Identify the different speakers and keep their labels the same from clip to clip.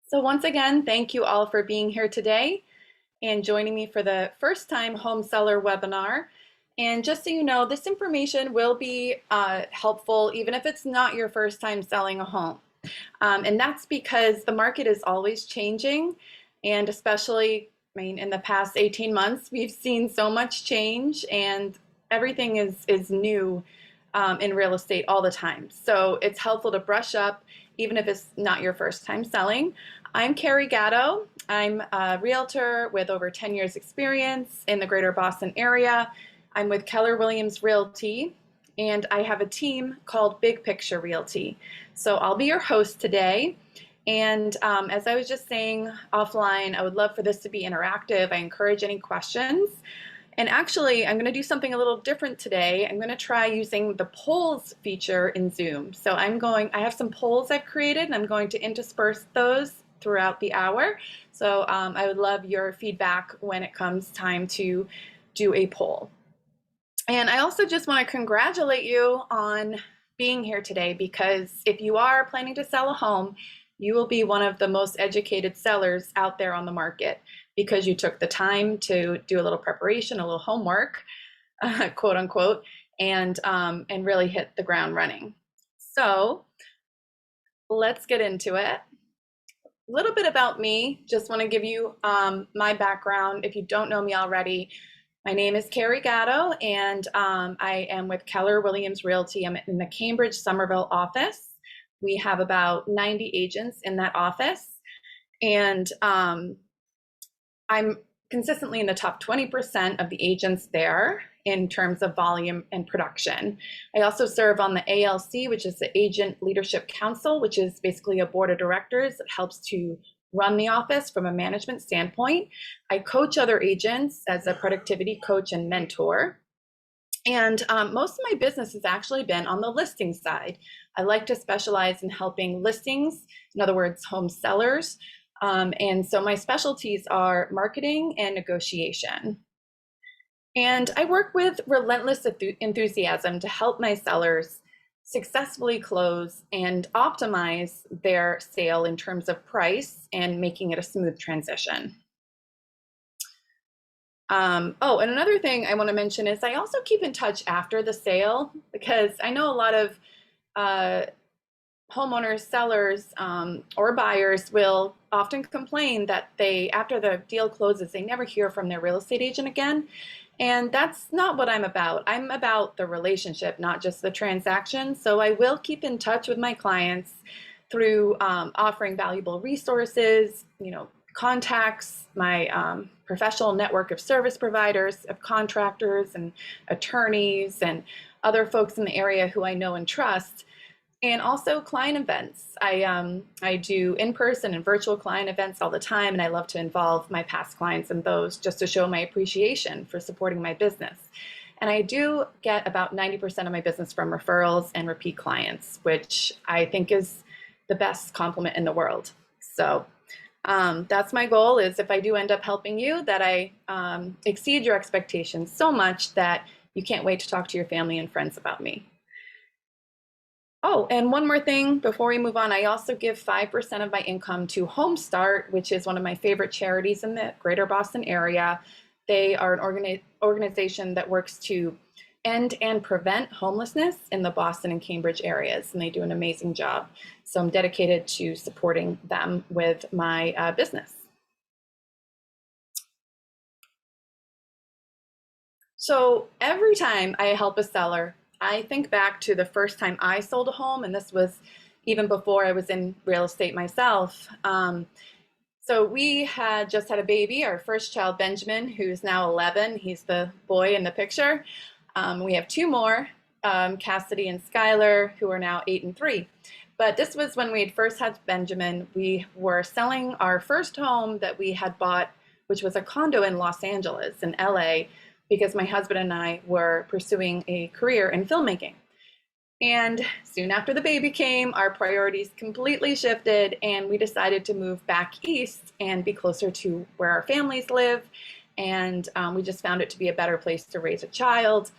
Speaker 1: So once again, thank you all for being here today and joining me for the first time home seller webinar. And just so you know, this information will be helpful even if it's not your first time selling a home. And that's because the market is always changing, and especially, in the past 18 months, we've seen so much change and everything is new in real estate all the time. So it's helpful to brush up even if it's not your first time selling. I'm Carrie Gatto. I'm a realtor with over 10 years experience in the greater Boston area. I'm with Keller Williams Realty, and I have a team called Big Picture Realty. So I'll be your host today. And as I was just saying offline, I would love for this to be interactive. I encourage any questions. And actually, I'm going to do something a little different today. I'm going to try using the polls feature in Zoom. So I have some polls I've created, and I'm going to intersperse those throughout the hour. So I would love your feedback when it comes time to do a poll. And I also just want to congratulate you on being here today, because if you are planning to sell a home, you will be one of the most educated sellers out there on the market, because you took the time to do a little preparation, a little homework, quote unquote, and really hit the ground running. So let's get into it. A little bit about me. Just want to give you my background. If you don't know me already, my name is Carrie Gatto, and I am with Keller Williams Realty. I'm in the Cambridge Somerville office. We have about 90 agents in that office, and I'm consistently in the top 20% of the agents there in terms of volume and production. I also serve on the ALC, which is the Agent Leadership Council, which is basically a board of directors that helps to run the office from a management standpoint. I coach other agents as a productivity coach and mentor. And most of my business has actually been on the listing side. I like to specialize in helping listings, in other words, home sellers. And so my specialties are marketing and negotiation. And I work with relentless enthusiasm to help my sellers successfully close and optimize their sale in terms of price and making it a smooth transition. And another thing I want to mention is I also keep in touch after the sale, because I know a lot of homeowners, sellers, or buyers will often complain that after the deal closes, they never hear from their real estate agent again. And that's not what I'm about. I'm about the relationship, not just the transaction. So I will keep in touch with my clients through offering valuable resources, contacts, my professional network of service providers, of contractors and attorneys and other folks in the area who I know and trust. And also client events. I do in-person and virtual client events all the time, and I love to involve my past clients in those just to show my appreciation for supporting my business. And I do get about 90% of my business from referrals and repeat clients, which I think is the best compliment in the world. So that's my goal, is if I do end up helping you, that I exceed your expectations so much that you can't wait to talk to your family and friends about me. Oh, and one more thing before we move on, I also give 5% of my income to Home Start, which is one of my favorite charities in the greater Boston area. They are an organization that works to end and prevent homelessness in the Boston and Cambridge areas, and they do an amazing job. So I'm dedicated to supporting them with my business. So every time I help a seller, I think back to the first time I sold a home, and this was even before I was in real estate myself. So we had just had a baby, our first child, Benjamin, who's now 11. He's the boy in the picture. We have two more, Cassidy and Skylar, who are now 8 and 3. But this was when we had first had Benjamin. We were selling our first home that we had bought, which was a condo in Los Angeles, in LA, because my husband and I were pursuing a career in filmmaking. And soon after the baby came, our priorities completely shifted, and we decided to move back east and be closer to where our families live. And we just found it to be a better place to raise a child.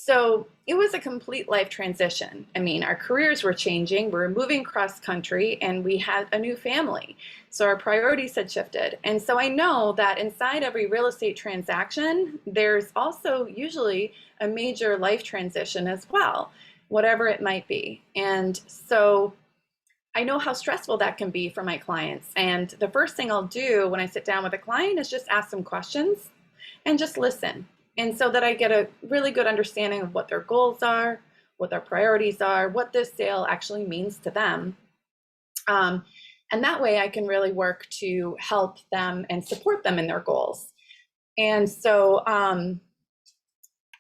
Speaker 1: So it was a complete life transition. I mean, our careers were changing, we were moving cross country, and we had a new family. So our priorities had shifted. And so I know that inside every real estate transaction, there's also usually a major life transition as well, whatever it might be. And so I know how stressful that can be for my clients. And the first thing I'll do when I sit down with a client is just ask them questions and just listen. And so that I get a really good understanding of what their goals are, what their priorities are, what this sale actually means to them. Um, and that way I can really work to help them and support them in their goals. And so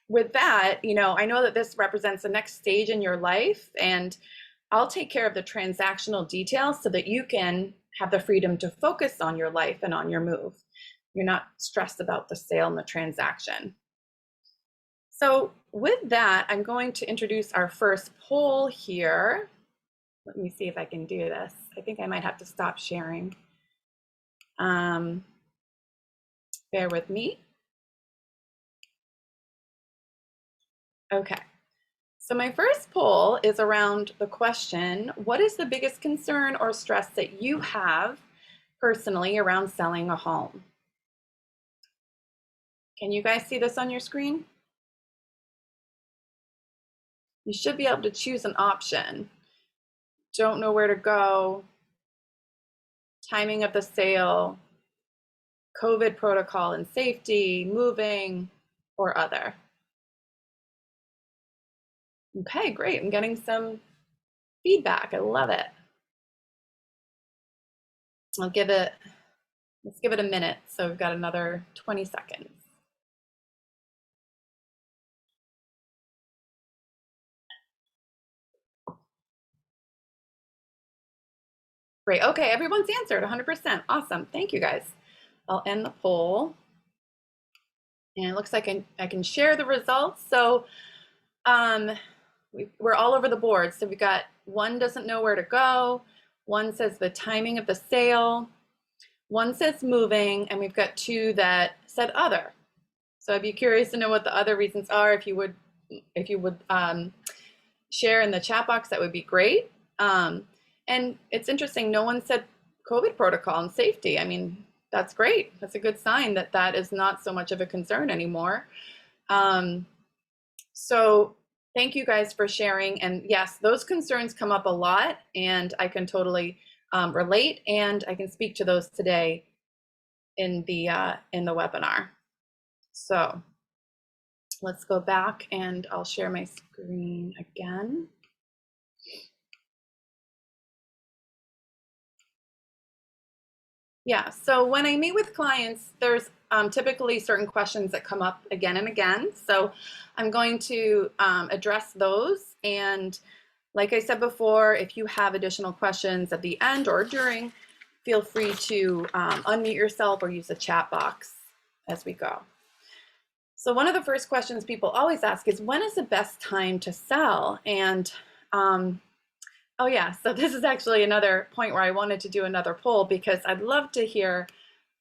Speaker 1: with that, I know that this represents the next stage in your life, and I'll take care of the transactional details so that you can have the freedom to focus on your life and on your move. You're not stressed about the sale and the transaction. So with that, I'm going to introduce our first poll here. Let me see if I can do this. I think I might have to stop sharing. Bear with me. Okay. So my first poll is around the question, what is the biggest concern or stress that you have personally around selling a home? Can you guys see this on your screen? You should be able to choose an option. Don't know where to go, timing of the sale, COVID protocol and safety, moving, or other. Okay, great. I'm getting some feedback. I love it. Let's give it a minute. So we've got another 20 seconds. Great. Okay, everyone's answered 100%. Awesome. Thank you guys. I'll end the poll. And it looks like I can share the results. So we're all over the board. So we've got one doesn't know where to go, one says the timing of the sale, one says moving, and we've got two that said other. So I'd be curious to know what the other reasons are. If you would share in the chat box, that would be great. And it's interesting, no one said COVID protocol and safety. I mean, that's great. That's a good sign that that is not so much of a concern anymore. So thank you guys for sharing. And yes, those concerns come up a lot, and I can totally relate, and I can speak to those today in the webinar. So let's go back and I'll share my screen again. Yeah, so when I meet with clients, there's typically certain questions that come up again and again. So I'm going to address those. And like I said before, if you have additional questions at the end or during, feel free to unmute yourself or use the chat box as we go. So one of the first questions people always ask is, when is the best time to sell? And oh yeah, so this is actually another point where I wanted to do another poll, because I'd love to hear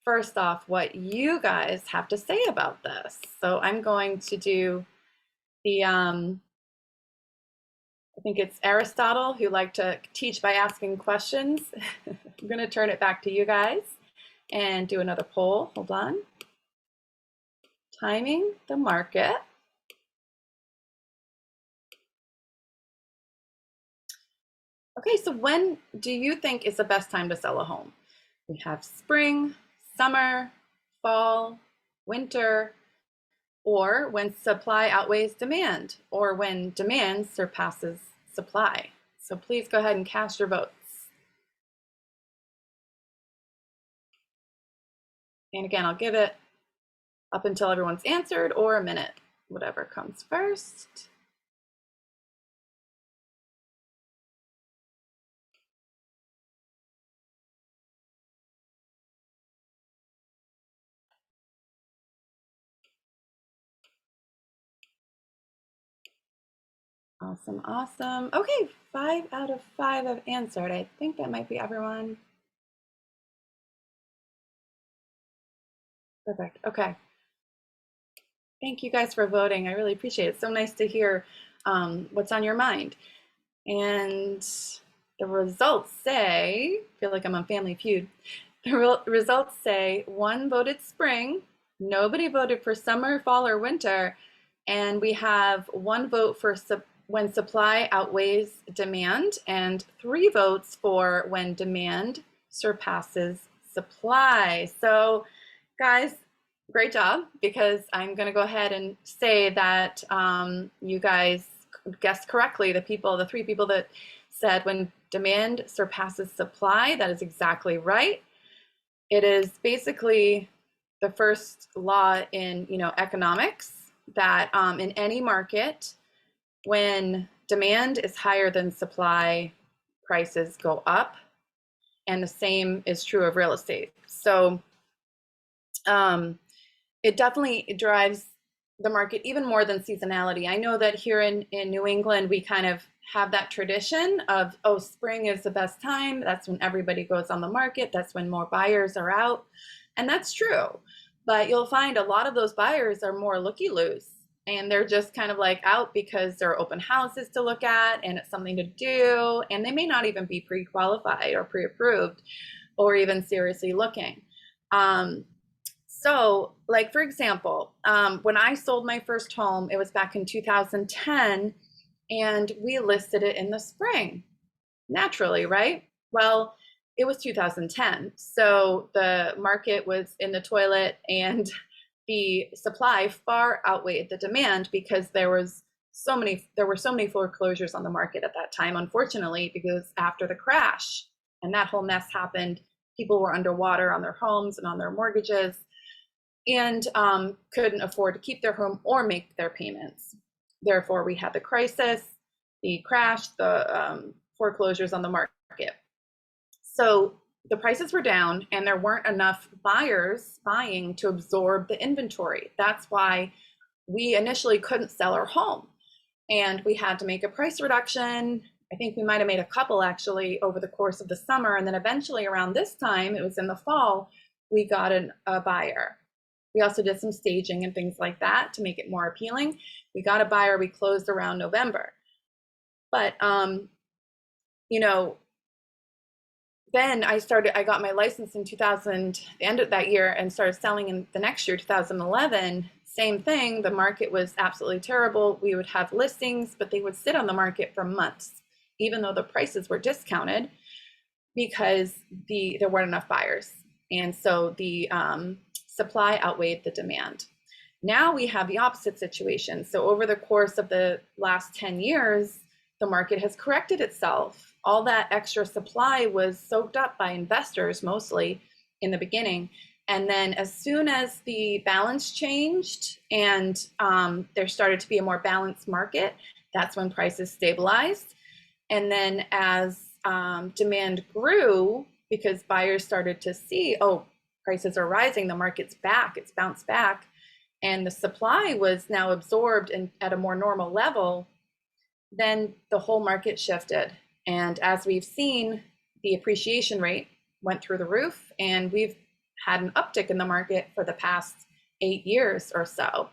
Speaker 1: first off what you guys have to say about this. So I'm going to do the, I think it's Aristotle who liked to teach by asking questions. I'm gonna turn it back to you guys and do another poll. Hold on. Timing the market. Okay, so when do you think is the best time to sell a home? We have spring, summer, fall, winter, or when supply outweighs demand, or when demand surpasses supply. So please go ahead and cast your votes. And again, I'll give it up until everyone's answered, or a minute, whatever comes first. Awesome, awesome. Okay, 5 out of 5 have answered. I think that might be everyone. Perfect, okay. Thank you guys for voting. I really appreciate it. It's so nice to hear what's on your mind. And the results say, I feel like I'm on Family Feud. The results say one voted spring, nobody voted for summer, fall, or winter, and we have one vote for when supply outweighs demand, and three votes for when demand surpasses supply. So, guys, great job, because I'm going to go ahead and say that you guys guessed correctly. The three people that said when demand surpasses supply, that is exactly right. It is basically the first law in economics that in any market, when demand is higher than supply, prices go up, and the same is true of real estate. So it definitely drives the market even more than seasonality. I know that here in New England, we kind of have that tradition of, oh, spring is the best time. That's when everybody goes on the market. That's when more buyers are out. And that's true. But you'll find a lot of those buyers are more looky-loos. And they're just kind of like out because there are open houses to look at and it's something to do. And they may not even be pre-qualified or pre-approved or even seriously looking. So, like, for example, when I sold my first home, it was back in 2010, and we listed it in the spring, naturally, right? Well, it was 2010, so the market was in the toilet, and the supply far outweighed the demand because there were so many foreclosures on the market at that time, unfortunately, because after the crash and that whole mess happened, people were underwater on their homes and on their mortgages, and couldn't afford to keep their home or make their payments. Therefore, we had the crisis, the crash, the foreclosures on the market. So the prices were down and there weren't enough buyers buying to absorb the inventory. That's why we initially couldn't sell our home. And we had to make a price reduction. I think we might have made a couple actually over the course of the summer. And then eventually around this time, it was in the fall, we got a buyer. We also did some staging and things like that to make it more appealing. We got a buyer, we closed around November. But, then I got my license in 2000, the end of that year, and started selling in the next year, 2011. Same thing, the market was absolutely terrible. We would have listings, but they would sit on the market for months, even though the prices were discounted because there weren't enough buyers. And so the supply outweighed the demand. Now we have the opposite situation. So over the course of the last 10 years, the market has corrected itself. All that extra supply was soaked up by investors mostly in the beginning. And then as soon as the balance changed and there started to be a more balanced market, that's when prices stabilized. And then as demand grew, because buyers started to see, oh, prices are rising, the market's back, it's bounced back, and the supply was now absorbed and at a more normal level, then the whole market shifted. And as we've seen, the appreciation rate went through the roof, and we've had an uptick in the market for the past 8 years or so.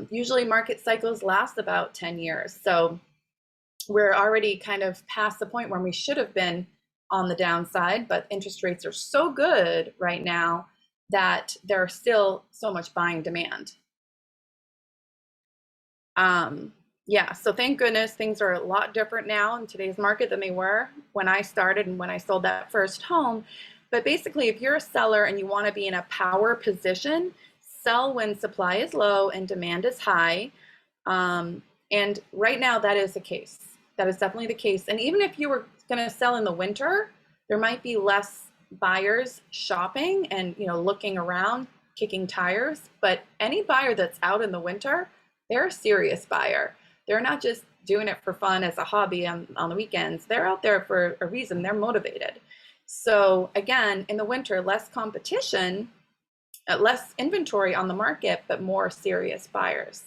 Speaker 1: Usually market cycles last about 10 years. So we're already kind of past the point where we should have been on the downside, but interest rates are so good right now that there's still so much buying demand. Yeah, so thank goodness things are a lot different now in today's market than they were when I started and when I sold that first home. But basically, if you're a seller and you want to be in a power position, sell when supply is low and demand is high. And right now that is the case. That is definitely the case. And even if you were going to sell in the winter, there might be less buyers shopping and looking around, kicking tires. But any buyer that's out in the winter, they're a serious buyer. They're not just doing it for fun as a hobby on the weekends. They're out there for a reason. They're motivated. So again, in the winter, less competition, less inventory on the market, but more serious buyers.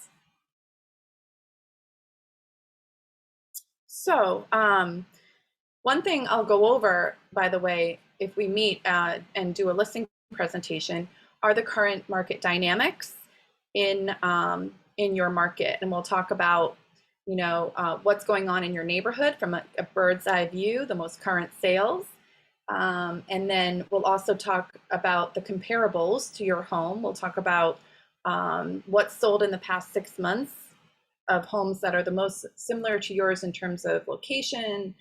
Speaker 1: So one thing I'll go over, by the way, if we meet and do a listing presentation, are the current market dynamics. in your market, and we'll talk about what's going on in your neighborhood from a bird's eye view, the most current sales. And then we'll also talk about the comparables to your home. We'll talk about what's sold in the past 6 months of homes that are the most similar to yours in terms of location,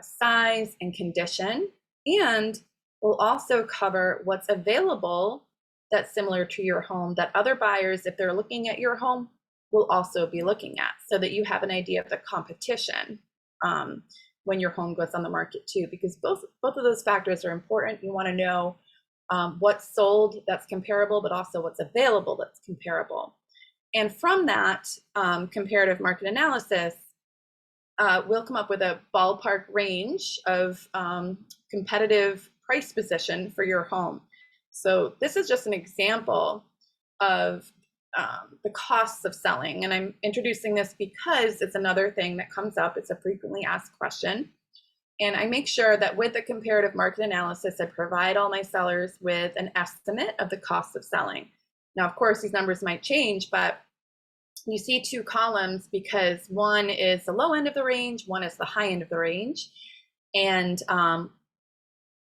Speaker 1: size, and condition. And we'll also cover what's available that's similar to your home that other buyers, if they're looking at your home, will also be looking at, so that you have an idea of the competition when your home goes on the market too, because both of those factors are important. You want to know what's sold that's comparable, but also what's available that's comparable. And from that comparative market analysis, we'll come up with a ballpark range of competitive price position for your home. So this is just an example of the costs of selling. And I'm introducing this because it's another thing that comes up. It's a frequently asked question. And I make sure that with the comparative market analysis, I provide all my sellers with an estimate of the cost of selling. Now, of course, these numbers might change, but you see two columns because one is the low end of the range, one is the high end of the range. And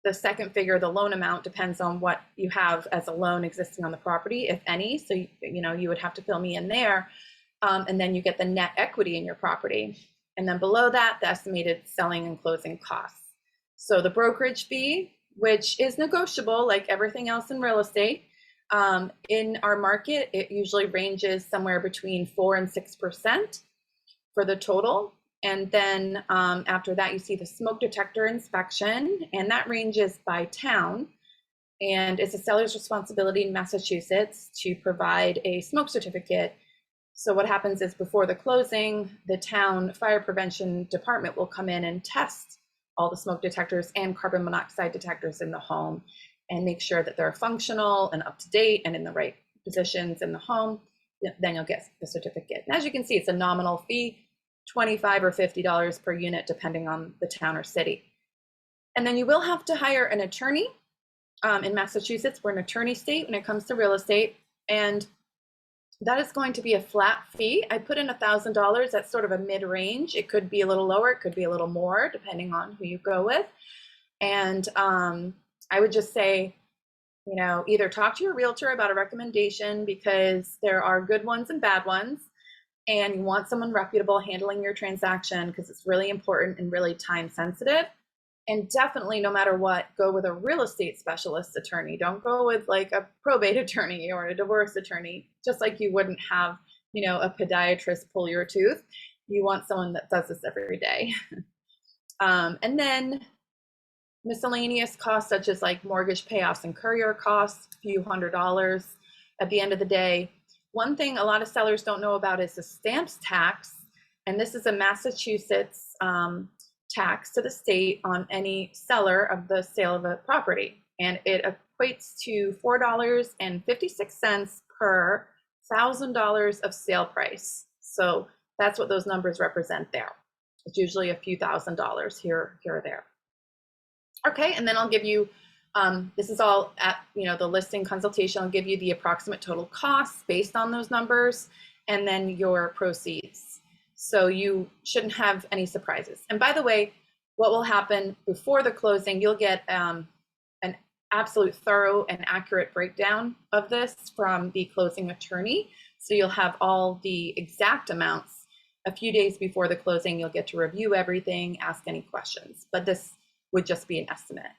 Speaker 1: the second figure, the loan amount, depends on what you have as a loan existing on the property, if any. So, you would have to fill me in there. And then you get the net equity in your property. And then below that, the estimated selling and closing costs. So the brokerage fee, which is negotiable like everything else in real estate, in our market, it usually ranges somewhere between 4 and 6% for the total. And then after that, you see the smoke detector inspection, and that ranges by town. And it's a seller's responsibility in Massachusetts to provide a smoke certificate. So what happens is before the closing, the town fire prevention department will come in and test all the smoke detectors and carbon monoxide detectors in the home and make sure that they're functional and up to date and in the right positions in the home. Then you'll get the certificate. And as you can see, it's a nominal fee, $25 or $50 per unit, depending on the town or city. And then you will have to hire an attorney. In Massachusetts, we're an attorney state when it comes to real estate. And that is going to be a flat fee. I put in $1,000. That's sort of a mid-range. It could be a little lower. It could be a little more, depending on who you go with. And I would just say, either talk to your realtor about a recommendation, because there are good ones and bad ones. And you want someone reputable handling your transaction because it's really important and really time sensitive. And definitely, no matter what, go with a real estate specialist attorney. Don't go with like a probate attorney or a divorce attorney, just like you wouldn't have, a podiatrist pull your tooth. You want someone that does this every day. And then miscellaneous costs, such as like mortgage payoffs and courier costs, a few $100s at the end of the day. One thing a lot of sellers don't know about is the stamps tax. And this is a Massachusetts tax to the state on any seller of the sale of a property. And it equates to $4.56 per $1,000 of sale price. So that's what those numbers represent there. It's usually a few $1,000s here or there. Okay, and then I'll give you, this is all at the listing consultation. I'll give you the approximate total costs based on those numbers, and then your proceeds. So you shouldn't have any surprises. And by the way, what will happen before the closing, you'll get an absolute thorough and accurate breakdown of this from the closing attorney. So you'll have all the exact amounts. A few days before the closing, you'll get to review everything, ask any questions. But this would just be an estimate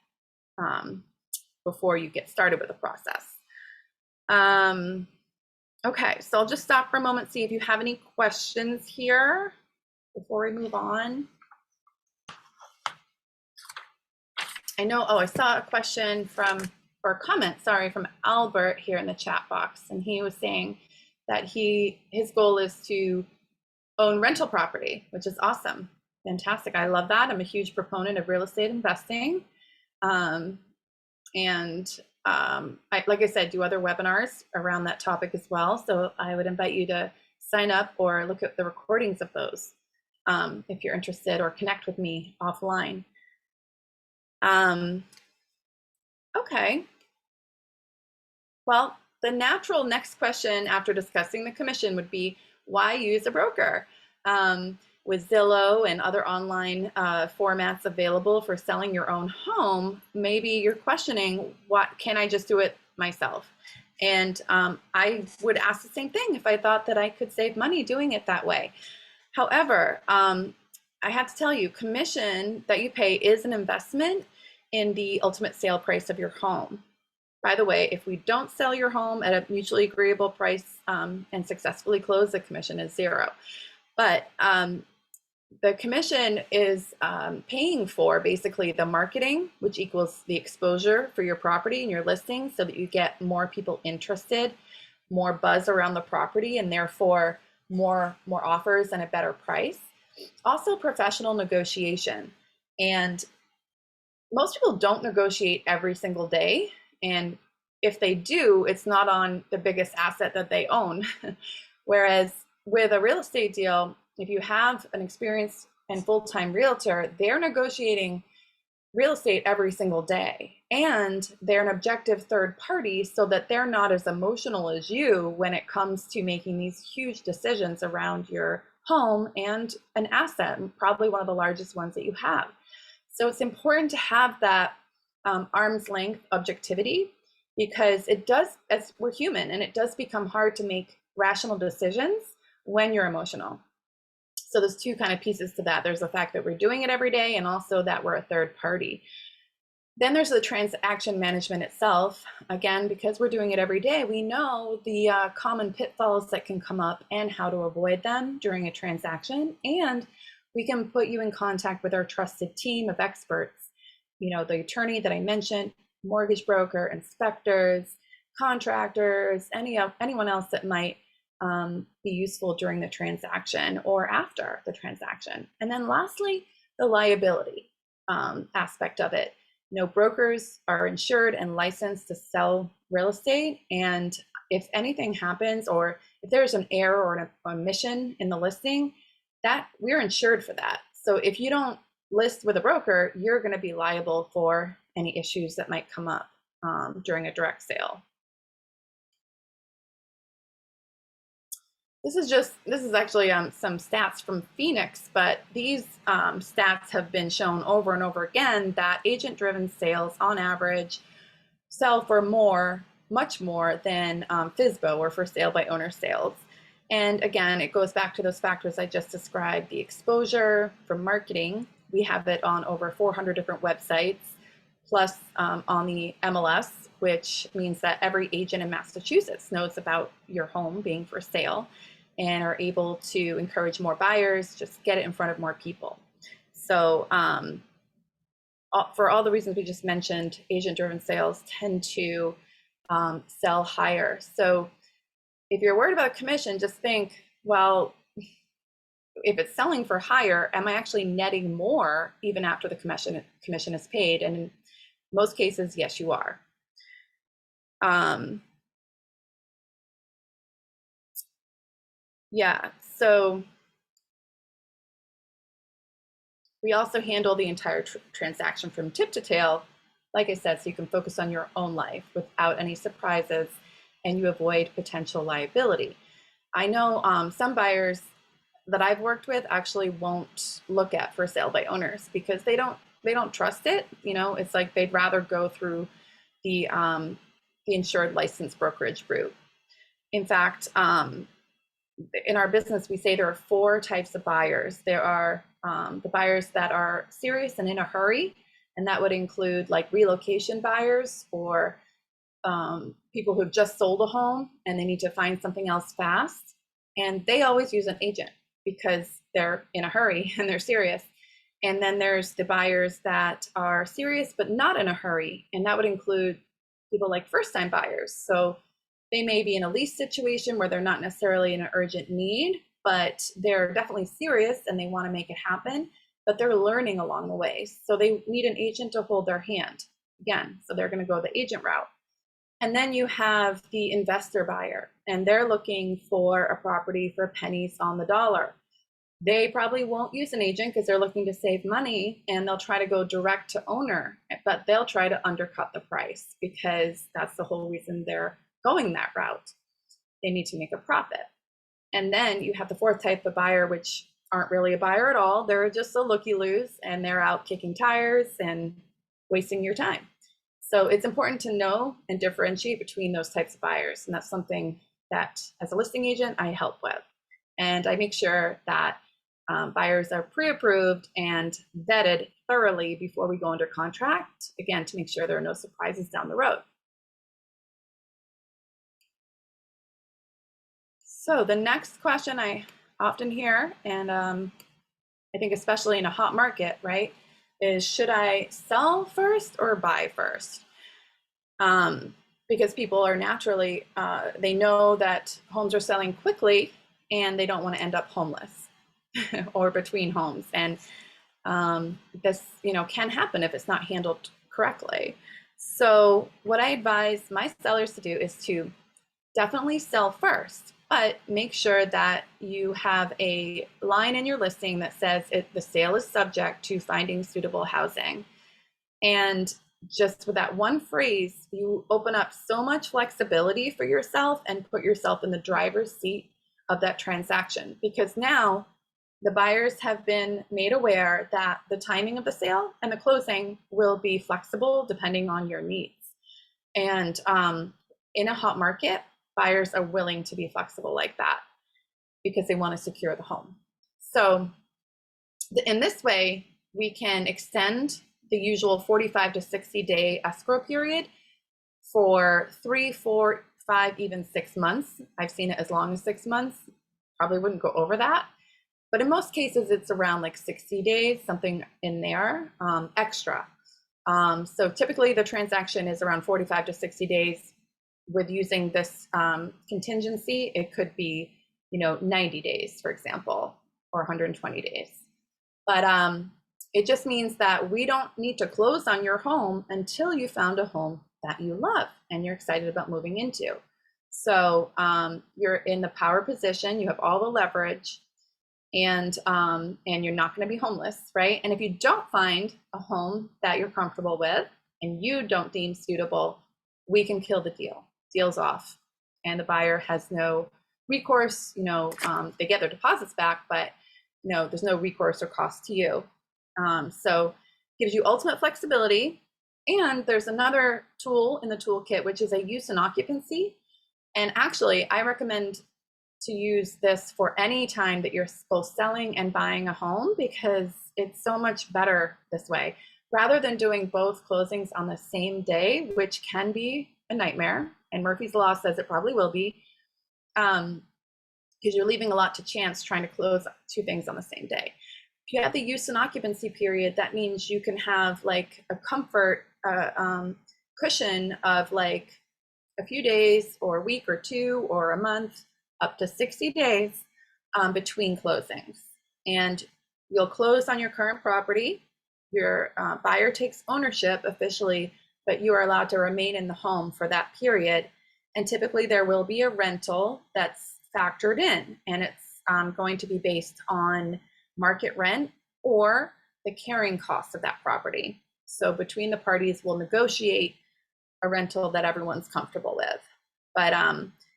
Speaker 1: before you get started with the process. Okay, so I'll just stop for a moment, see if you have any questions here before we move on. I know, I saw a question or comment, sorry, from Albert here in the chat box. And he was saying that his goal is to own rental property, which is awesome. Fantastic. I love that. I'm a huge proponent of real estate investing. Like I said, do other webinars around that topic as well. So I would invite you to sign up or look at the recordings of those if you're interested, or connect with me offline. Okay. Well, the natural next question after discussing the commission would be, why use a broker? With Zillow and other online formats available for selling your own home, maybe you're questioning, what can I just do it myself? And I would ask the same thing if I thought that I could save money doing it that way. However, I have to tell you, commission that you pay is an investment in the ultimate sale price of your home. By the way, if we don't sell your home at a mutually agreeable price and successfully close, the commission is zero. But the commission is paying for basically the marketing, which equals the exposure for your property and your listing, so that you get more people interested, more buzz around the property, and therefore more offers and a better price. Also, professional negotiation. And most people don't negotiate every single day. And if they do, it's not on the biggest asset that they own. Whereas with a real estate deal, if you have an experienced and full-time realtor, they're negotiating real estate every single day. And they're an objective third party, so that they're not as emotional as you when it comes to making these huge decisions around your home and an asset, probably one of the largest ones that you have. So it's important to have that arm's length objectivity, because it does, as we're human, and it does become hard to make rational decisions when you're emotional. So there's two kind of pieces to that. There's the fact that we're doing it every day, and also that we're a third party. Then there's the transaction management itself. Again, because we're doing it every day, we know the common pitfalls that can come up and how to avoid them during a transaction. And we can put you in contact with our trusted team of experts. You know, the attorney that I mentioned, mortgage broker, inspectors, contractors, anyone else that might be useful during the transaction or after the transaction. And then lastly, the liability aspect of it. You know, brokers are insured and licensed to sell real estate. And if anything happens, or if there's an error or an omission in the listing, that we're insured for that. So if you don't list with a broker, you're going to be liable for any issues that might come up during a direct sale. This is actually some stats from Phoenix, but these stats have been shown over and over again that agent-driven sales on average sell for much more than FSBO, or for sale by owner sales. And again, it goes back to those factors I just described: the exposure for marketing. We have it on over 400 different websites, plus on the MLS, which means that every agent in Massachusetts knows about your home being for sale and are able to encourage more buyers, just get it in front of more people. So for all the reasons we just mentioned, agent-driven sales tend to sell higher. So if you're worried about commission, just think, well, if it's selling for higher, am I actually netting more even after the commission is paid? And in most cases, yes, you are. Yeah, so we also handle the entire transaction from tip to tail, like I said, so you can focus on your own life without any surprises, and you avoid potential liability. I know some buyers that I've worked with actually won't look at for sale by owners because they don't trust it. You know, it's like they'd rather go through the insured licensed brokerage route. In fact, in our business, we say there are 4 types of buyers. There are the buyers that are serious and in a hurry, and that would include like relocation buyers, or people who've just sold a home and they need to find something else fast. And they always use an agent because they're in a hurry and they're serious. And then there's the buyers that are serious but not in a hurry, and that would include people like first-time buyers. So they may be in a lease situation where they're not necessarily in an urgent need, but they're definitely serious and they want to make it happen, but they're learning along the way. So they need an agent to hold their hand. Again, so they're going to go the agent route. And then you have the investor buyer, and they're looking for a property for pennies on the dollar. They probably won't use an agent because they're looking to save money, and they'll try to go direct to owner, but they'll try to undercut the price because that's the whole reason they're going that route. They need to make a profit. And then you have the fourth type of buyer, which aren't really a buyer at all. They're just a looky-loos, and they're out kicking tires and wasting your time. So it's important to know and differentiate between those types of buyers. And that's something that as a listing agent, I help with. And I make sure that buyers are pre-approved and vetted thoroughly before we go under contract, again, to make sure there are no surprises down the road. So the next question I often hear, and I think especially in a hot market, right, is should I sell first or buy first? Because people are naturally, they know that homes are selling quickly and they don't want to end up homeless or between homes. And this, can happen if it's not handled correctly. So what I advise my sellers to do is to definitely sell first, but make sure that you have a line in your listing that says the sale is subject to finding suitable housing. And just with that one phrase, you open up so much flexibility for yourself and put yourself in the driver's seat of that transaction, because now the buyers have been made aware that the timing of the sale and the closing will be flexible depending on your needs. And in a hot market, buyers are willing to be flexible like that because they want to secure the home. So in this way, we can extend the usual 45 to 60 day escrow period for 3, 4, 5, even 6 months. I've seen it as long as 6 months. Probably wouldn't go over that. But in most cases, it's around like 60 days, something in there extra. So typically the transaction is around 45 to 60 days. With using this contingency, it could be, 90 days, for example, or 120 days. But it just means that we don't need to close on your home until you found a home that you love and you're excited about moving into. So you're in the power position, you have all the leverage, and you're not going to be homeless, right? And if you don't find a home that you're comfortable with and you don't deem suitable, we can kill the deal. Deal's off, and the buyer has no recourse. They get their deposits back, but there's no recourse or cost to you. So gives you ultimate flexibility. And there's another tool in the toolkit, which is a use and occupancy. And actually, I recommend to use this for any time that you're both selling and buying a home, because it's so much better this way, rather than doing both closings on the same day, which can be a nightmare. And Murphy's Law says it probably will be, because you're leaving a lot to chance trying to close 2 things on the same day. If you have the use and occupancy period, that means you can have like a comfort cushion of like a few days or a week or 2 or a month, up to 60 days between closings. And you'll close on your current property. Your buyer takes ownership officially, but you are allowed to remain in the home for that period. And typically there will be a rental that's factored in, and it's going to be based on market rent or the carrying cost of that property. So between the parties, we'll negotiate a rental that everyone's comfortable with. But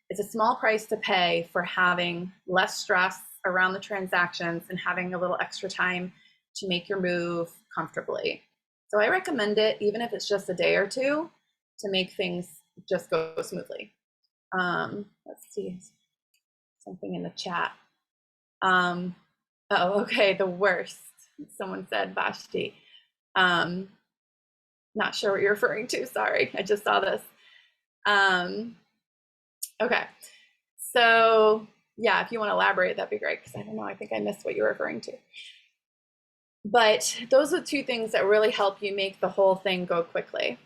Speaker 1: it's a small price to pay for having less stress around the transactions and having a little extra time to make your move comfortably. So I recommend it, even if it's just a day or 2, to make things just go smoothly. Let's see, something in the chat. Oh, okay, the worst. Someone said Vashti. Not sure what you're referring to, sorry, I just saw this. Okay, so yeah, if you want to elaborate, that'd be great, because I don't know, I think I missed what you're referring to. But those are 2 things that really help you make the whole thing go quickly.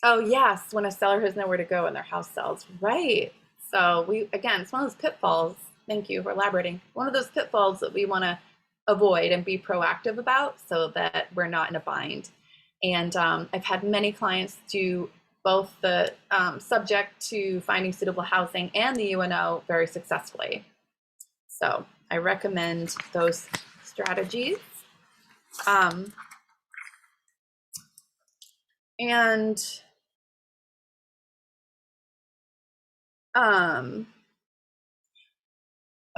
Speaker 1: Oh yes, when a seller has nowhere to go and their house sells, right? So again, it's one of those pitfalls. Thank you for elaborating. One of those pitfalls that we want to avoid and be proactive about, so that we're not in a bind. And I've had many clients do both the subject to finding suitable housing and the UNO very successfully. So I recommend those strategies. And Um,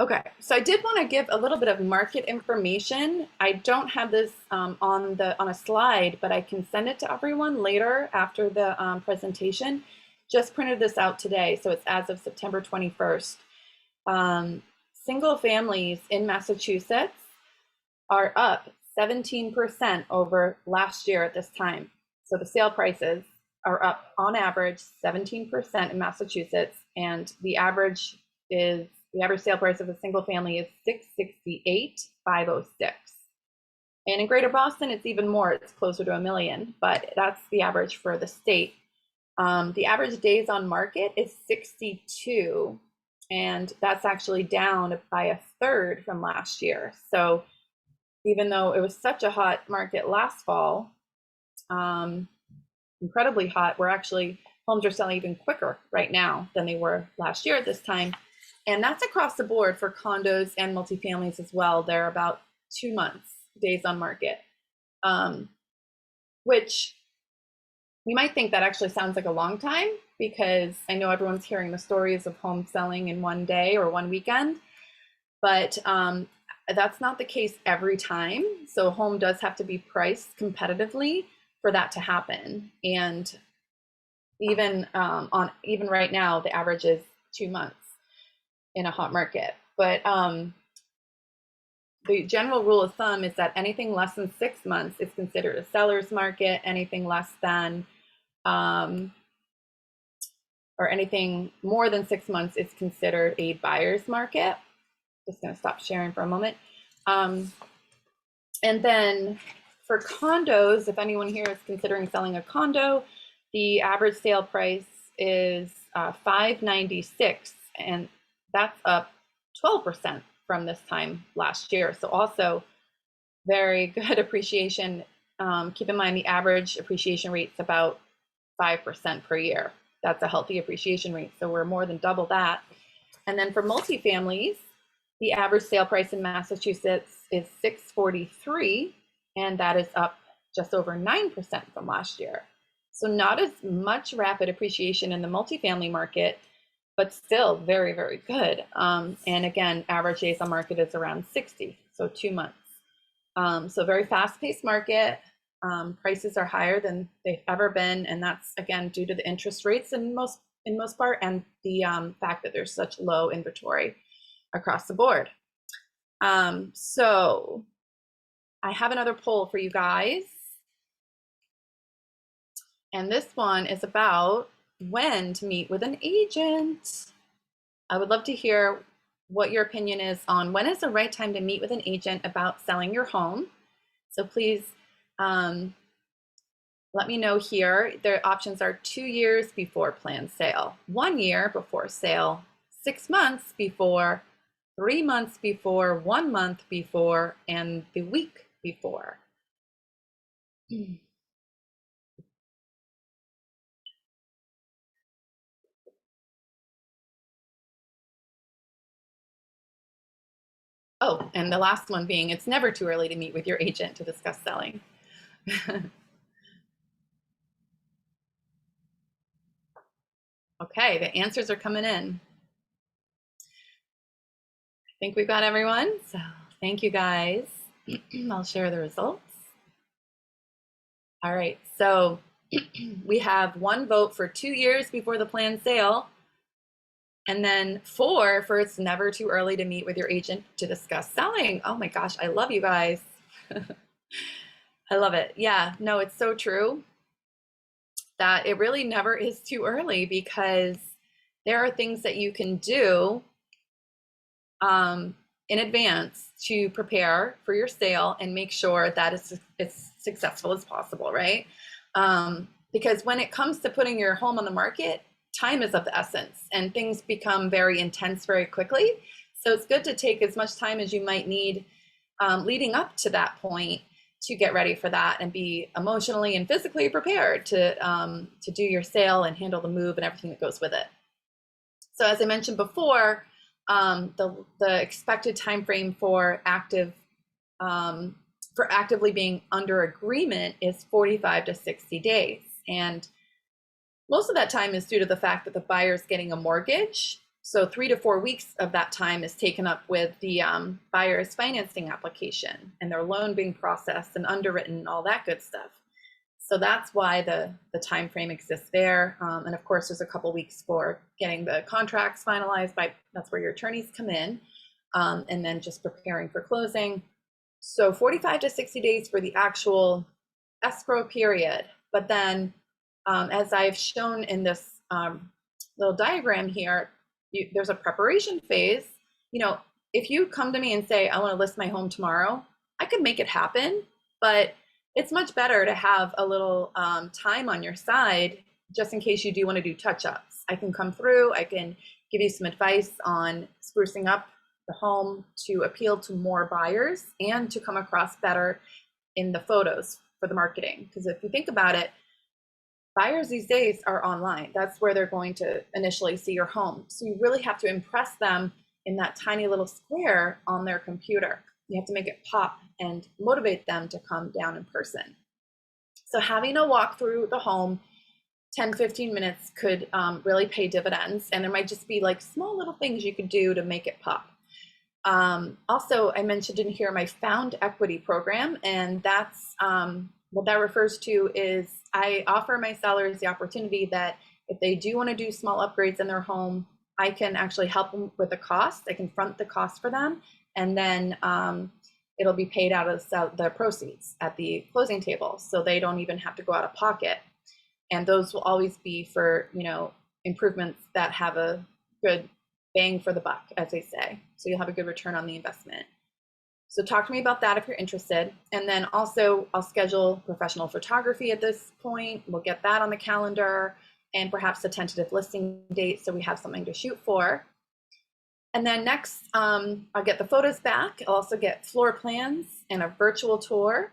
Speaker 1: Okay, so I did want to give a little bit of market information. I don't have this on a slide, but I can send it to everyone later after the presentation. Just printed this out today, so it's as of September 21st. Single families in Massachusetts are up 17% over last year at this time. So the sale prices are up on average 17% in Massachusetts, and the average sale price of a single family is 668,506. And in Greater Boston, it's even more. It's closer to $1 million, but that's the average for the state. The average days on market is 62, and that's actually down by a third from last year. So even though it was such a hot market last fall, incredibly hot, homes are selling even quicker right now than they were last year at this time. And that's across the board for condos and multifamilies as well. They're about 2 months days on market, which you might think that actually sounds like a long time, because I know everyone's hearing the stories of homes selling in one day or one weekend, but that's not the case every time. So a home does have to be priced competitively for that to happen. And even even right now, the average is 2 months in a hot market. But the general rule of thumb is that anything less than 6 months is considered a seller's market. Anything less than or anything more than 6 months is considered a buyer's market. Just going to stop sharing for a moment. And then for condos, if anyone here is considering selling a condo, the average sale price is $596, and that's up 12% from this time last year. So also very good appreciation. Keep in mind the average appreciation rate is about 5% per year. That's a healthy appreciation rate. So we're more than double that. And then for multifamilies, the average sale price in Massachusetts is $643, and that is up just over 9% from last year. So not as much rapid appreciation in the multifamily market, but still very, very good. And again, average days on market is around 60, so 2 months. So very fast-paced market. Prices are higher than they've ever been, and that's again due to the interest rates in most part, and the fact that there's such low inventory across the board. So I have another poll for you guys, and this one is about when to meet with an agent. I would love to hear what your opinion is on when is the right time to meet with an agent about selling your home. So please let me know here. The options are 2 years before planned sale, 1 year before sale, 6 months before, 3 months before, 1 month before, and the week before. Oh, and the last one being, it's never too early to meet with your agent to discuss selling. Okay, the answers are coming in. I think we've got everyone, so thank you guys. I'll share the results. All right, so we have 1 vote for 2 years before the planned sale, and then 4 for it's never too early to meet with your agent to discuss selling. Oh my gosh, I love you guys. I love it. Yeah, no, it's so true that it really never is too early, because there are things that you can do in advance to prepare for your sale and make sure that it's as successful as possible, right? Because when it comes to putting your home on the market, time is of the essence, and things become very intense very quickly. So it's good to take as much time as you might need leading up to that point to get ready for that and be emotionally and physically prepared to do your sale and handle the move and everything that goes with it. So as I mentioned before, the expected time frame for actively being under agreement is 45 to 60 days. And Most of that time is due to the fact that the buyer is getting a mortgage. So 3 to 4 weeks of that time is taken up with the buyer's financing application and their loan being processed and underwritten and all that good stuff. So that's why the time frame exists there. And of course, there's a couple weeks for getting the contracts finalized. That's where your attorneys come in, and then just preparing for closing. So 45 to 60 days for the actual escrow period. But then, as I've shown in this little diagram here, there's a preparation phase. If you come to me and say, I want to list my home tomorrow, I could make it happen, but it's much better to have a little time on your side just in case you do want to do touch-ups. I can come through, I can give you some advice on sprucing up the home to appeal to more buyers and to come across better in the photos for the marketing. Because if you think about it, buyers these days are online. That's where they're going to initially see your home. So you really have to impress them in that tiny little square on their computer. You have to make it pop and motivate them to come down in person. So having a walk through the home, 10-15 minutes could really pay dividends. And there might just be like small little things you could do to make it pop. Also, I mentioned in here my Found Equity program, and that's what that refers to is I offer my sellers the opportunity that if they do want to do small upgrades in their home, I can actually help them with the cost. I can front the cost for them, and then it'll be paid out of the proceeds at the closing table, so they don't even have to go out of pocket. And those will always be for improvements that have a good bang for the buck, as they say. So you'll have a good return on the investment. So talk to me about that if you're interested. And then also I'll schedule professional photography at this point. We'll get that on the calendar and perhaps a tentative listing date so we have something to shoot for. And then next, I'll get the photos back. I'll also get floor plans and a virtual tour,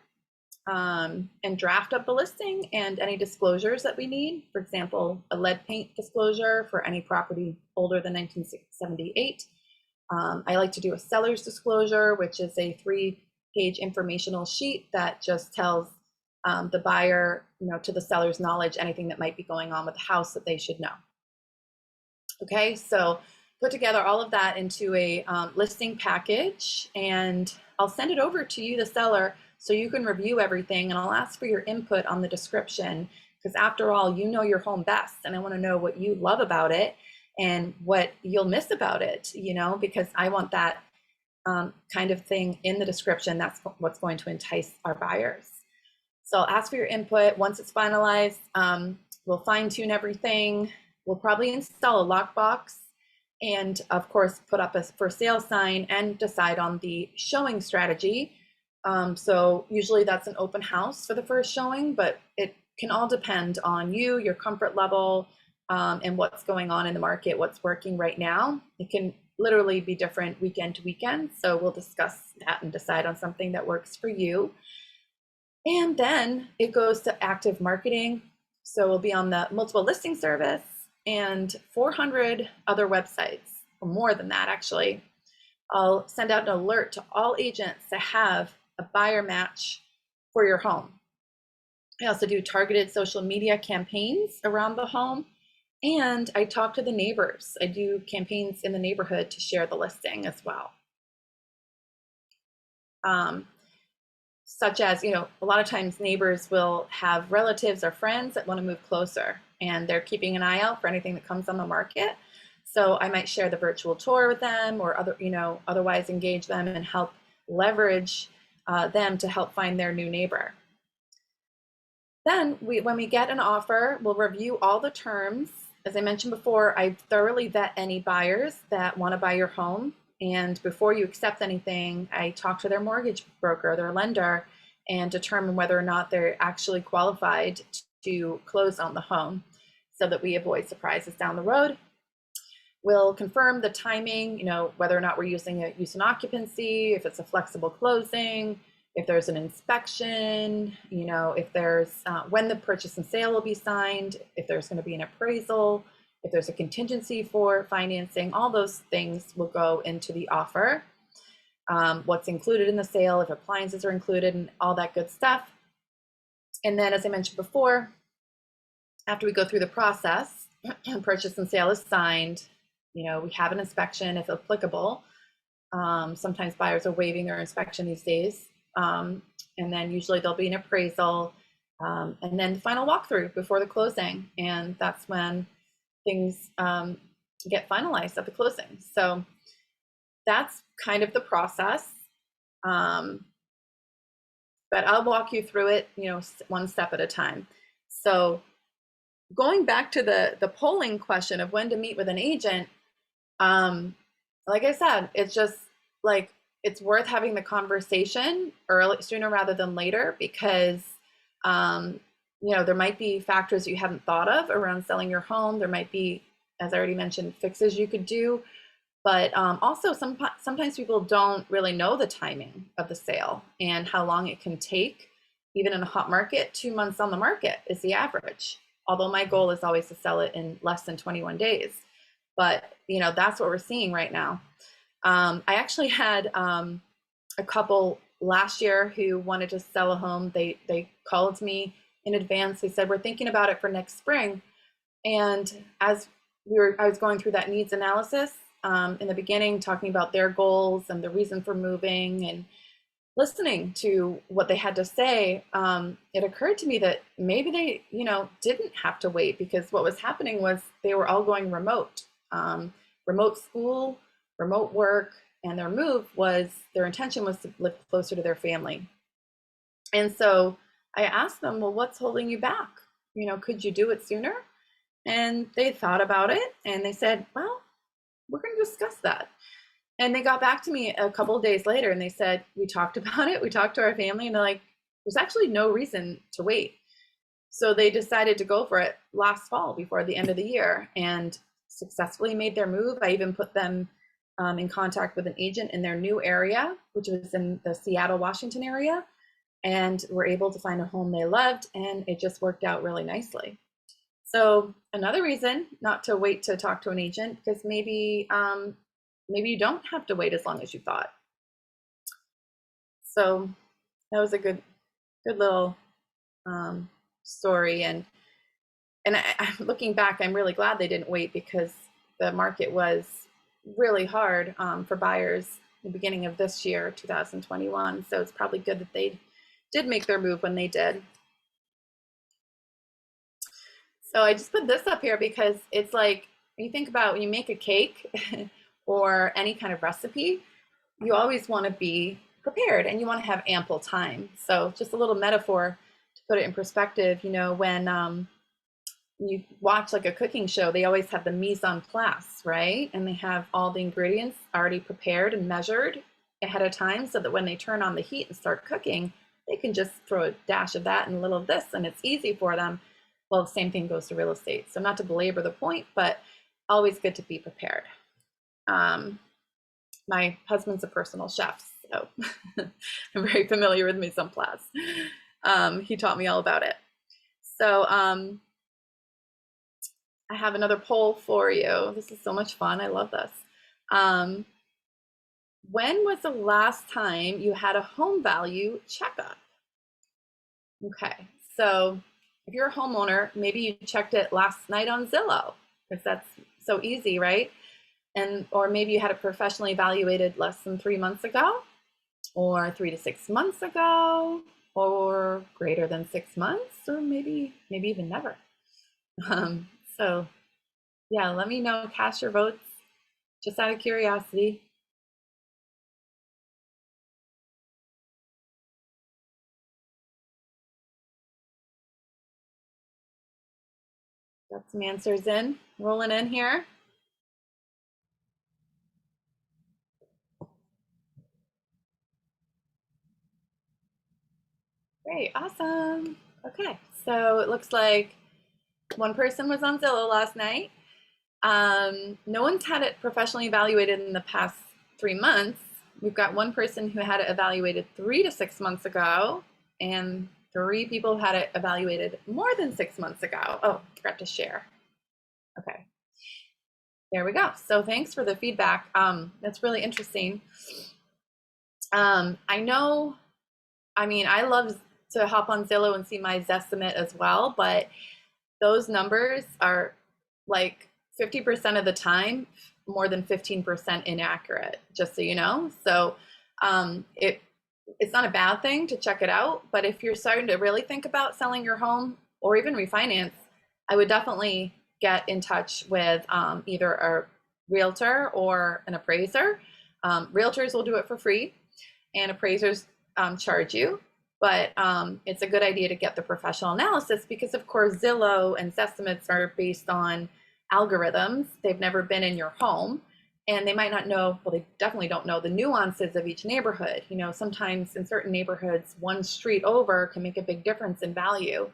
Speaker 1: and draft up the listing and any disclosures that we need. For example, a lead paint disclosure for any property older than 1978. I like to do a seller's disclosure, which is a 3-page informational sheet that just tells the buyer, to the seller's knowledge, anything that might be going on with the house that they should know. Okay, so put together all of that into a listing package, and I'll send it over to you, the seller, so you can review everything, and I'll ask for your input on the description, because after all, you know your home best, and I want to know what you love about it and what you'll miss about it, because I want that kind of thing in the description. That's what's going to entice our buyers. So I'll ask for your input. Once it's finalized, we'll fine tune everything. We'll probably install a lockbox and of course put up a for sale sign and decide on the showing strategy. So usually that's an open house for the first showing, but it can all depend on you, your comfort level, and what's going on in the market, what's working right now. It can literally be different weekend to weekend. So we'll discuss that and decide on something that works for you. And then it goes to active marketing. So we'll be on the multiple listing service and 400 other websites, or more than that actually. I'll send out an alert to all agents to have a buyer match for your home. I also do targeted social media campaigns around the home, and I talk to the neighbors. I do campaigns in the neighborhood to share the listing as well. Such as, a lot of times neighbors will have relatives or friends that want to move closer, and they're keeping an eye out for anything that comes on the market. So I might share the virtual tour with them, or otherwise engage them and help leverage them to help find their new neighbor. Then when we get an offer, we'll review all the terms. As I mentioned before, I thoroughly vet any buyers that want to buy your home. And before you accept anything, I talk to their mortgage broker, their lender, and determine whether or not they're actually qualified to close on the home so that we avoid surprises down the road. We'll confirm the timing, whether or not we're using a use and occupancy, if it's a flexible closing, if there's an inspection, if there's when the purchase and sale will be signed, if there's going to be an appraisal, if there's a contingency for financing. All those things will go into the offer. What's included in the sale, if appliances are included, and all that good stuff. And then, as I mentioned before, after we go through the process, purchase and sale is signed. We have an inspection if applicable. Sometimes buyers are waiving their inspection these days. And then usually there'll be an appraisal, and then the final walkthrough before the closing. And that's when things get finalized at the closing. So that's kind of the process. But I'll walk you through it, one step at a time. So going back to the polling question of when to meet with an agent, like I said, it's just like, it's worth having the conversation sooner rather than later, because there might be factors you haven't thought of around selling your home. There might be, as I already mentioned, fixes you could do. But also sometimes people don't really know the timing of the sale and how long it can take. Even in a hot market, 2 months on the market is the average. Although my goal is always to sell it in less than 21 days. But that's what we're seeing right now. I actually had a couple last year who wanted to sell a home. They called me in advance. They said, we're thinking about it for next spring. And as I was going through that needs analysis, in the beginning, talking about their goals and the reason for moving and listening to what they had to say, it occurred to me that maybe they, didn't have to wait, because what was happening was they were all going remote, remote school, remote work, and their intention was to live closer to their family. And so I asked them, well, what's holding you back? Could you do it sooner? And they thought about it and they said, well, we're going to discuss that. And they got back to me a couple of days later and they said, we talked about it. We talked to our family, and they're like, there's actually no reason to wait. So they decided to go for it last fall before the end of the year and successfully made their move. I even put them in contact with an agent in their new area, which was in the Seattle, Washington area, and were able to find a home they loved, and it just worked out really nicely. So another reason not to wait to talk to an agent, because maybe you don't have to wait as long as you thought. So that was a good little story. And looking back, I'm really glad they didn't wait, because the market was really hard for buyers in the beginning of this year, 2021. So it's probably good that they did make their move when they did. So I just put this up here because it's like, when you think about when you make a cake or any kind of recipe, you always want to be prepared and you want to have ample time. So just a little metaphor to put it in perspective, when you watch like a cooking show, they always have the mise en place, right? And they have all the ingredients already prepared and measured ahead of time, so that when they turn on the heat and start cooking, they can just throw a dash of that and a little of this, and it's easy for them. Well, the same thing goes to real estate. So not to belabor the point, but always good to be prepared. My husband's a personal chef, so I'm very familiar with mise en place. He taught me all about it. So I have another poll for you. This is so much fun. I love this. When was the last time you had a home value checkup? Okay, so if you're a homeowner, maybe you checked it last night on Zillow, because that's so easy, right? Or maybe you had it professionally evaluated less than 3 months ago, or 3 to 6 months ago, or greater than 6 months, or maybe even never. So yeah, let me know, cast your votes, just out of curiosity. Got some answers rolling in here. Great, awesome. Okay, so it looks like one person was on Zillow last night. No one's had it professionally evaluated in the past 3 months. We've got one person who had it evaluated 3 to 6 months ago, and 3 people had it evaluated more than 6 months ago. Oh, forgot to share. Okay, there we go. So thanks for the feedback. That's really interesting. I know, I love to hop on Zillow and see my Zestimate as well, but those numbers are like 50% of the time more than 15% inaccurate, just so you know. So it's not a bad thing to check it out, but if you're starting to really think about selling your home or even refinance, I would definitely get in touch with either a realtor or an appraiser. Realtors will do it for free, and appraisers charge you. But it's a good idea to get the professional analysis because, of course, Zillow and Zestimates are based on algorithms. They've never been in your home, and they might not know, well, they definitely don't know the nuances of each neighborhood. You know, sometimes in certain neighborhoods, one street over can make a big difference in value.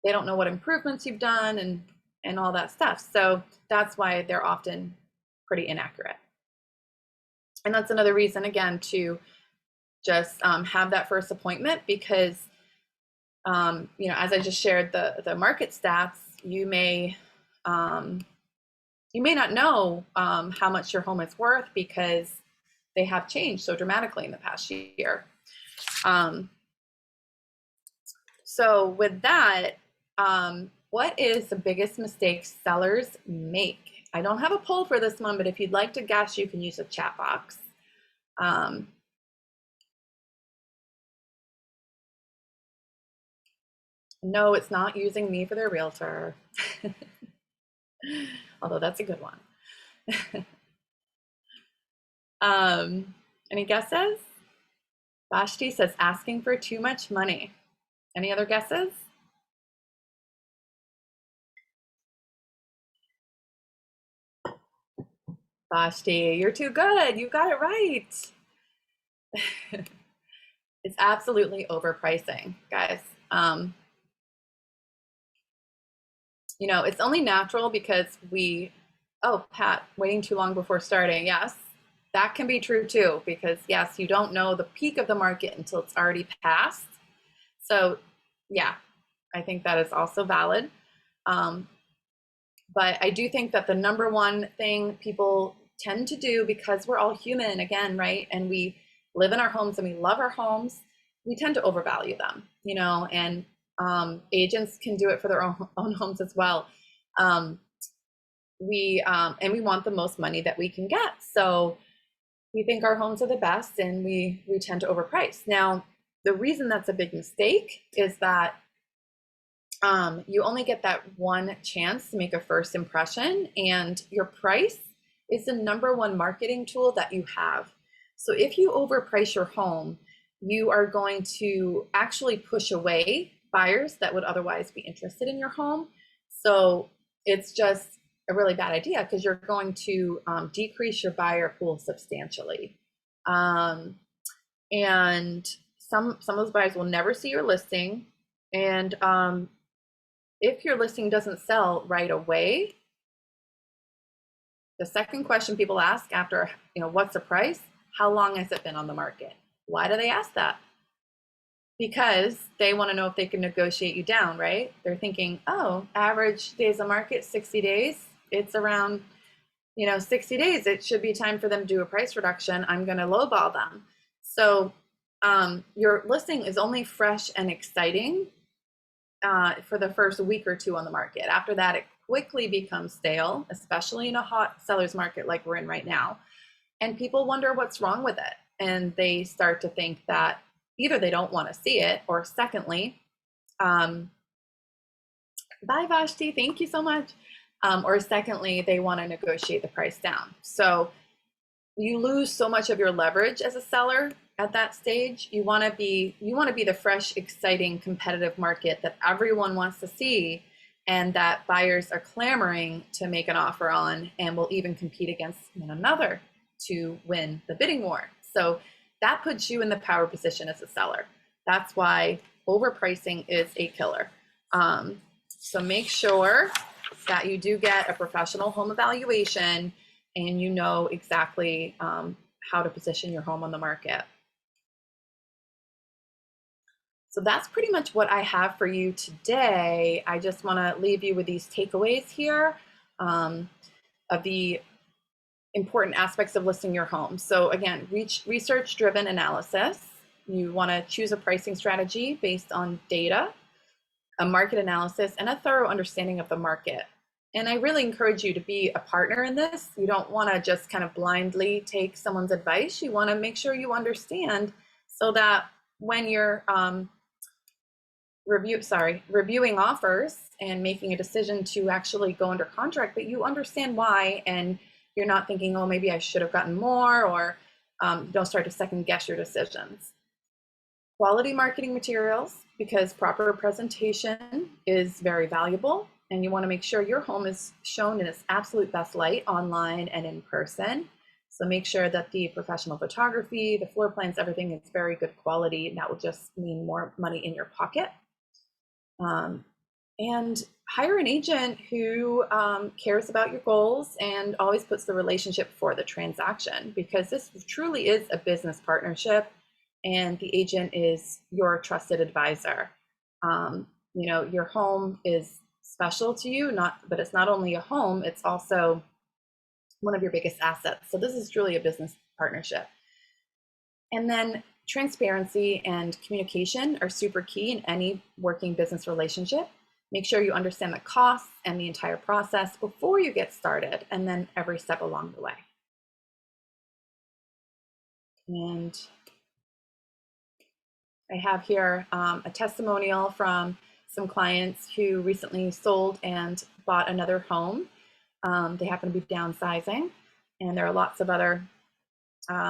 Speaker 1: They don't know what improvements you've done and all that stuff. So that's why they're often pretty inaccurate. And that's another reason, again, to just have that first appointment because, you know, as I just shared the market stats, you may not know how much your home is worth because they have changed so dramatically in the past year. So with that, what is the biggest mistake sellers make? I don't have a poll for this one, but if you'd like to guess, you can use the chat box. No, it's not using me for their realtor. Although that's a good one. Any guesses? Vashti says asking for too much money. Any other guesses? Vashti, you're too good. You got it right. It's absolutely overpricing, guys. You know, it's only natural because oh, Pat, waiting too long before starting. Yes, that can be true too, because yes, you don't know the peak of the market until it's already passed. So yeah, I think that is also valid. But I do think that the number one thing people tend to do, because we're all human again, right? And we live in our homes and we love our homes, we tend to overvalue them, you know, and agents can do it for their own homes as well. And we want the most money that we can get. So we think our homes are the best and we tend to overprice. Now, the reason that's a big mistake is that you only get that one chance to make a first impression, and your price is the number one marketing tool that you have. So if you overprice your home, you are going to actually push away buyers that would otherwise be interested in your home. So it's just a really bad idea because you're going to decrease your buyer pool substantially. And some of those buyers will never see your listing. And if your listing doesn't sell right away, the second question people ask after, you know, what's the price? How long has it been on the market? Why do they ask that? Because they want to know if they can negotiate you down, right? They're thinking, oh, average days on market, 60 days. It's around, you know, 60 days. It should be time for them to do a price reduction. I'm going to lowball them. So your listing is only fresh and exciting for the first week or two on the market. After that, it quickly becomes stale, especially in a hot seller's market like we're in right now. And people wonder what's wrong with it. And they start to think that either they don't want to see it, or secondly, bye Vashti, thank you so much. Or secondly, they want to negotiate the price down. So you lose so much of your leverage as a seller at that stage. You want to be the fresh, exciting, competitive market that everyone wants to see, and that buyers are clamoring to make an offer on, and will even compete against one another to win the bidding war. So that puts you in the power position as a seller. That's why overpricing is a killer. So make sure that you do get a professional home evaluation and you know exactly how to position your home on the market. So that's pretty much what I have for you today. I just want to leave you with these takeaways here of the important aspects of listing your home. So again, research-driven analysis. You want to choose a pricing strategy based on data. a market analysis, and a thorough understanding of the market. And I really encourage you to be a partner in this. You don't want to just kind of blindly take someone's advice. You want to make sure you understand so that when you're reviewing offers and making a decision to actually go under contract, that you understand why, and you're not thinking, oh, maybe I should have gotten more, or don't start to second guess your decisions. Quality marketing materials, because proper presentation is very valuable, and you want to make sure your home is shown in its absolute best light online and in person. So make sure that the professional photography, the floor plans, everything is very good quality, and that will just mean more money in your pocket. And hire an agent who cares about your goals and always puts the relationship before the transaction, because this truly is a business partnership, and the agent is your trusted advisor. You know, your home is special to you, but it's not only a home, it's also one of your biggest assets. So this is truly a business partnership. And then transparency and communication are super key in any working business relationship. Make sure you understand the costs and the entire process before you get started, and then every step along the way. And I have here a testimonial from some clients who recently sold and bought another home. They happen to be downsizing, and there are lots of other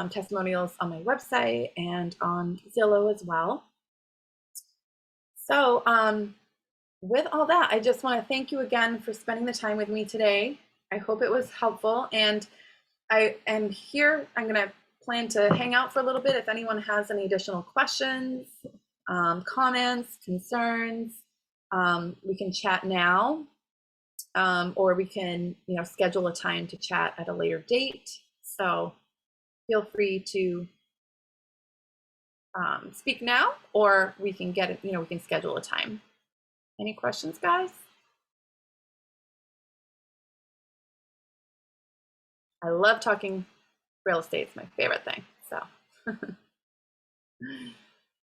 Speaker 1: testimonials on my website and on Zillow as well. So with all that, I just want to thank you again for spending the time with me today. I hope it was helpful, and I am here. I'm going to plan to hang out for a little bit. If anyone has any additional questions, comments, concerns, we can chat now, or we can, schedule a time to chat at a later date. So feel free to speak now, or we can get it, we can schedule a time. Any questions, guys? I love talking real estate. It's my favorite thing. So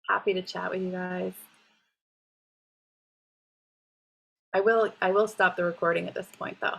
Speaker 1: happy to chat with you guys. I will stop the recording at this point though.